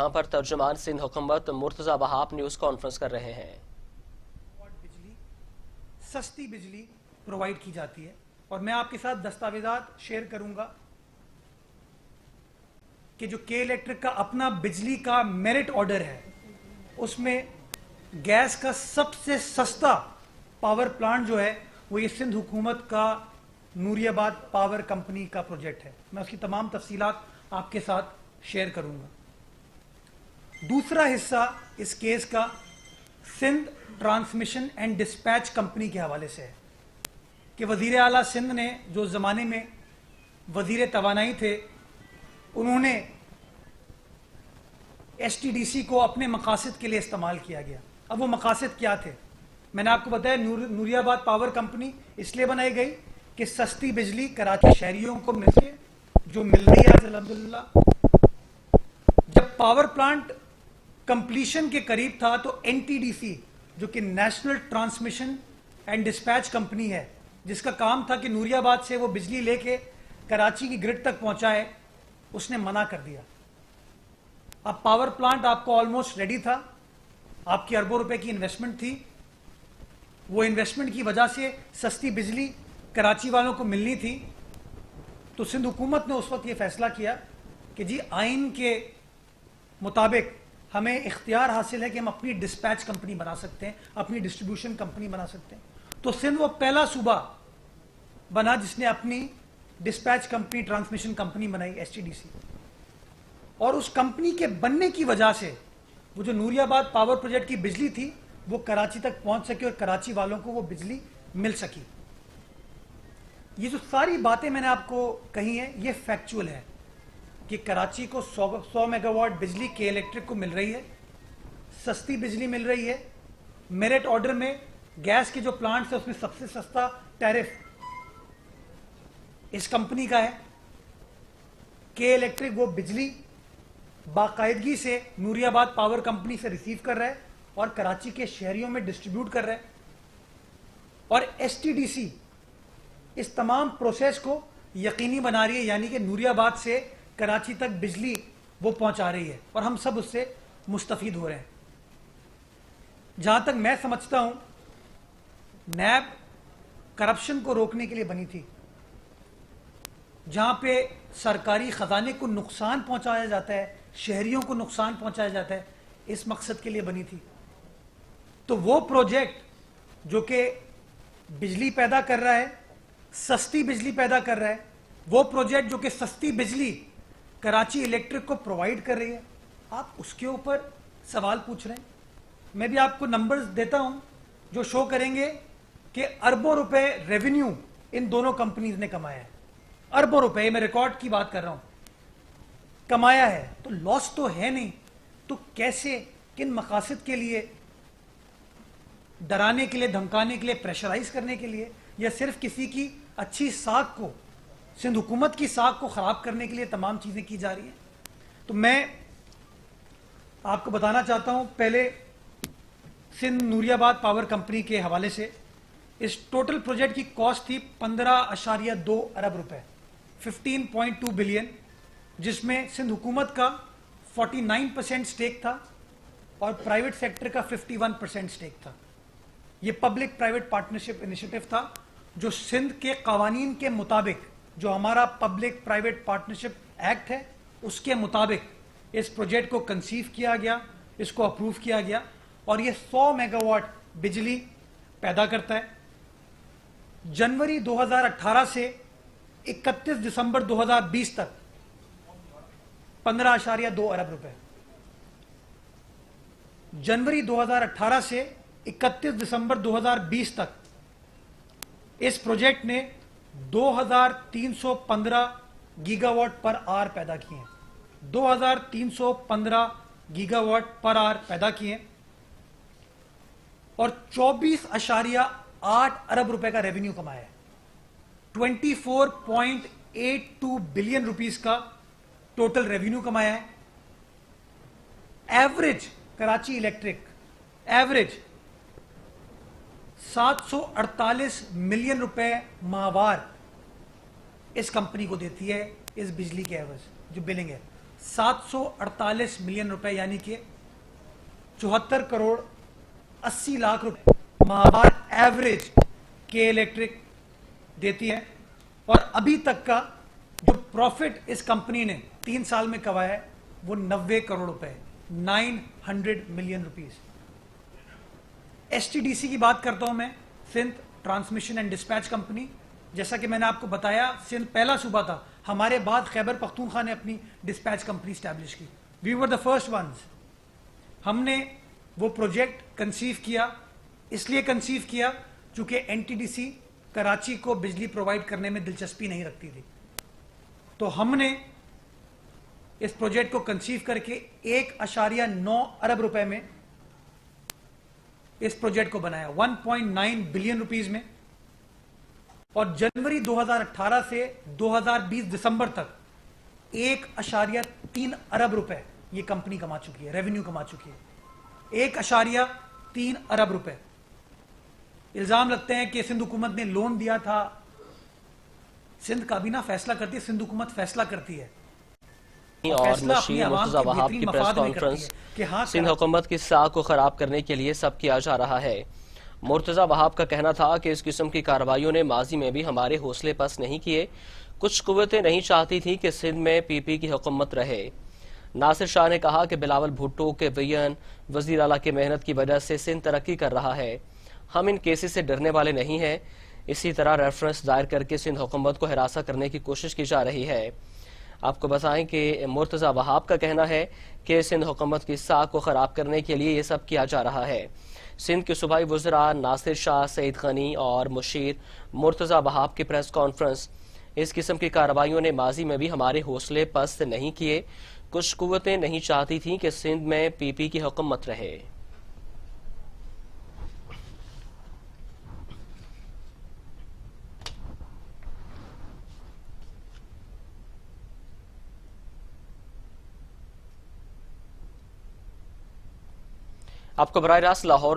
یہاں پر ترجمان سندھ حکومت مرتضی وہاب نیوز کانفرنس کر رہے ہیں۔ بجلی سستی بجلی پرووائیڈ کی جاتی ہے اور میں آپ کے ساتھ دستاویزات شیئر کروں گا کہ جو کے الیکٹرک کا اپنا بجلی کا میرٹ آرڈر ہے اس میں گیس کا سب سے سستا پاور پلانٹ جو ہے وہ یہ سندھ حکومت کا نوری آباد پاور کمپنی کا پروجیکٹ ہے۔ میں اس کی تمام تفصیلات آپ کے ساتھ شیئر کروں گا۔ دوسرا حصہ اس کیس کا Sindh transmission and dispatch company کے حوالے سے ہے کہ وزیر اعلیٰ سندھ نے جو زمانے میں وزیر توانائی تھے انہوں نے ایس ٹی ڈی سی کو اپنے مقاصد کے لیے استعمال کیا گیا۔ اب وہ مقاصد کیا تھے؟ میں نے آپ کو بتایا نوری آباد پاور کمپنی اس لیے بنائی گئی کہ سستی بجلی کراچی شہریوں کو مل سکے، جو مل رہی ہے الحمدللہ۔ جب پاور پلانٹ کمپلیشن کے قریب تھا تو این ٹی ڈی سی جو کہ national transmission and dispatch company ہے جس کا کام تھا کہ نوری آباد سے وہ بجلی لے کے کراچی کی گرڈ تک پہنچائے، اس نے منع کر دیا۔ اب پاور پلانٹ آپ کو آلموسٹ ریڈی تھا، آپ کی اربوں روپے کی انویسٹمنٹ تھی، وہ انویسٹمنٹ کی وجہ سے سستی بجلی کراچی والوں کو ملنی تھی، تو سندھ حکومت نے اس وقت یہ فیصلہ کیا کہ جی آئین کے مطابق ہمیں اختیار حاصل ہے کہ ہم اپنی ڈسپیچ کمپنی بنا سکتے ہیں، اپنی ڈسٹریبیوشن کمپنی بنا سکتے ہیں۔ تو سندھ وہ پہلا صوبہ بنا جس نے اپنی ڈسپیچ کمپنی ٹرانسمیشن کمپنی بنائی، ایس ٹی ڈی سی۔ اور اس کمپنی کے بننے کی وجہ سے وہ جو نوری آباد پاور پروجیکٹ کی بجلی تھی وہ کراچی تک پہنچ سکی اور کراچی والوں کو وہ بجلی مل سکی۔ یہ جو ساری باتیں میں نے آپ کو کہی ہیں یہ فیکچول ہے کہ کراچی کو 100 میگا واٹ بجلی کے الیکٹرک کو مل رہی ہے، سستی بجلی مل رہی ہے۔ میرٹ آرڈر میں گیس کے جو پلانٹس ہیں اس میں سب سے سستا ٹیرف اس کمپنی کا ہے۔ کے الیکٹرک وہ بجلی باقاعدگی سے نوری آباد پاور کمپنی سے ریسیو کر رہا ہے اور کراچی کے شہریوں میں ڈسٹریبیوٹ کر رہا ہے، اور ایس ٹی ڈی سی اس تمام پروسیس کو یقینی بنا رہی ہے، یعنی کہ نوری آباد سے کراچی تک بجلی وہ پہنچا رہی ہے اور ہم سب اس سے مستفید ہو رہے ہیں۔ جہاں تک میں سمجھتا ہوں نیب کرپشن کو روکنے کے لیے بنی تھی، جہاں پہ سرکاری خزانے کو نقصان پہنچایا جاتا ہے، شہریوں کو نقصان پہنچایا جاتا ہے، اس مقصد کے لیے بنی تھی۔ تو وہ پروجیکٹ جو کہ بجلی پیدا کر رہا ہے، سستی بجلی پیدا کر رہا ہے، وہ پروجیکٹ جو کہ سستی بجلی کراچی الیکٹرک کو پرووائیڈ کر رہی ہے، آپ اس کے اوپر سوال پوچھ رہے ہیں۔ میں بھی آپ کو نمبرز دیتا ہوں جو شو کریں گے کہ اربوں روپے ریونیو ان دونوں کمپنیز نے کمایا ہے، اربوں روپے، میں ریکارڈ کی بات کر رہا ہوں، کمایا ہے۔ تو لاس تو ہے نہیں، تو کیسے، کن مقاصد کے لیے؟ ڈرانے کے لیے، دھمکانے کے لیے، پریشرائز کرنے کے لیے، یا صرف کسی کی اچھی ساکھ کو، سندھ حکومت کی ساکھ کو خراب کرنے کے لیے تمام چیزیں کی جا رہی ہیں؟ تو میں آپ کو بتانا چاہتا ہوں پہلے سندھ نوری آباد پاور کمپنی کے حوالے سے اس ٹوٹل پروجیکٹ کی کاسٹ تھی 15.2 ارب روپے، 15.2 بلین، جس میں سندھ حکومت کا 49% سٹیک تھا اور پرائیویٹ سیکٹر کا 51% سٹیک تھا۔ یہ پبلک پرائیویٹ پارٹنرشپ انیشیٹو تھا جو سندھ کے قوانین کے مطابق، جو ہمارا پبلک پرائیویٹ پارٹنرشپ ایکٹ ہے اس کے مطابق اس پروجیکٹ کو کنسیو کیا گیا، اس کو اپروو کیا گیا، اور یہ 100 میگا واٹ بجلی پیدا کرتا ہے۔ جنوری 2018 سے 31 دسمبر 2020 تک 15.2 ارب روپے، جنوری 2018 سے 31 دسمبر 2020 تک اس پروجیکٹ نے 2315 گیگا واٹ پر آور پیدا کیے ہیں، 2315 گیگا واٹ پر آور پیدا کیے ہیں، اور 24.8 ارب روپے کا ریونیو کمایا ہے، 24.82 بلین روپیز کا ٹوٹل ریونیو کمایا ہے۔ Average Karachi electric average 748 million روپے ماہوار اس کمپنی کو دیتی ہے، اس بجلی کے عوض جو بلنگ ہے 748 ملین روپے یعنی کہ 74 کروڑ 80 لاکھ روپے ماہوار ایوریج کے الیکٹرک دیتی ہے، اور ابھی تک کا جو پروفٹ اس کمپنی نے 3 سال میں کمایا ہے وہ 90 کروڑ روپے، 900 million rupees. S T D C کی بات کرتا ہوں میں، Sindh transmission and dispatch company, جیسا کہ میں نے آپ کو بتایا سندھ پہلا صوبہ تھا، ہمارے بعد خیبر پختونخوا نے اپنی ڈسپیچ کمپنی اسٹیبلش کی، وی ور دا فرسٹ ونز۔ ہم نے وہ پروجیکٹ کنسیو کیا، اس لیے کنسیو کیا چونکہ N T D C Karachi کو بجلی پرووائڈ کرنے میں دلچسپی نہیں رکھتی تھی، تو ہم نے اس پروجیکٹ کو کنسیو کر کے 1.9 ارب روپے میں اس پروجیکٹ کو بنایا، 1.9 بلین روپیز میں، اور جنوری 2018 سے 2020 دسمبر تک 1.3 ارب روپے یہ کمپنی کما چکی ہے، ریونیو کما چکی ہے، 1.3 ارب روپے۔ الزام لگتے ہیں کہ سندھ حکومت نے لون دیا تھا، سندھ کابینہ فیصلہ کرتی ہے، سندھ حکومت فیصلہ کرتی ہے، اور مشیر مرتضی وہاب کی پریس کانفرنس سندھ حکومت کی ساکھ کو خراب کرنے کے لیے سب کیا جا رہا ہے۔ مرتضی وہاب کا کہنا تھا کہ اس قسم کی کارروائیوں نے ماضی میں بھی ہمارے حوصلے پست نہیں کیے، کچھ قوتیں نہیں چاہتی تھیں کہ سندھ میں پی پی کی حکومت رہے۔ ناصر شاہ نے کہا کہ بلاول بھٹو کے وین وزیر اعلیٰ کی محنت کی وجہ سے سندھ ترقی کر رہا ہے، ہم ان کیسز سے ڈرنے والے نہیں ہیں۔ اسی طرح ریفرنس دائر کر کے سندھ حکومت کو ہراساں کرنے کی کوشش کی جا رہی ہے۔ آپ کو بتائیں کہ مرتضی وہاب کا کہنا ہے کہ سندھ حکومت کی ساکھ کو خراب کرنے کے لیے یہ سب کیا جا رہا ہے۔ سندھ کے صوبائی وزراء ناصر شاہ، سعید غنی اور مشیر مرتضی وہاب کی پریس کانفرنس، اس قسم کی کارروائیوں نے ماضی میں بھی ہمارے حوصلے پست نہیں کیے، کچھ قوتیں نہیں چاہتی تھیں کہ سندھ میں پی پی کی حکومت رہے۔ آپ کو براہ راست لاہور